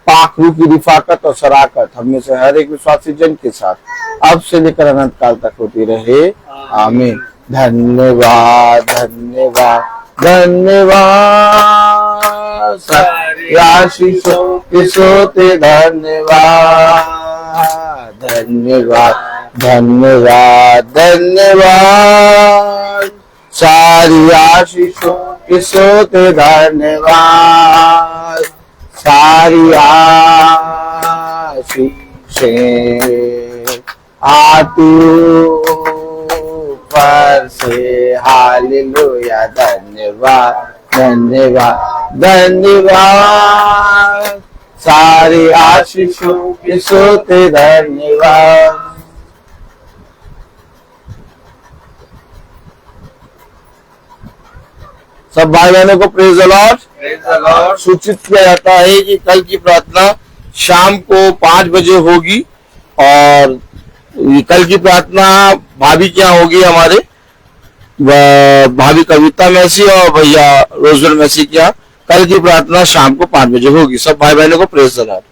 Speaker 3: पाक रूह की रिफाकत और शराकत हम में से हर एक विश्वासी जन के साथ अब से लेकर अनंत काल तक होती रहे, आमीन। धन्यवाद, धन्यवाद, धन्यवाद। सारी आशीषों के सोते धन्यवाद, धन्यवाद, धन्यवाद, धन्यवाद, सारी आशीषों के सोते धन्यवाद, सारी आशीषें आतू पर से हालेलुया, धन्यवाद, धन्यवाद, धन्यवाद, सारी आशीषों के सोते धन्यवाद। सब भाई बहनों को प्रेज द लॉर्ड। सूचित किया जाता है कि कल की प्रार्थना शाम को 5 बजे होगी और कल की प्रार्थना भाभी क्या होगी, हमारे भाभी कविता मैसी और भैया रोजबेल मैसी क्या कल की प्रार्थना शाम को 5 बजे होगी। सब भाई बहनों को प्रेज द लॉर्ड।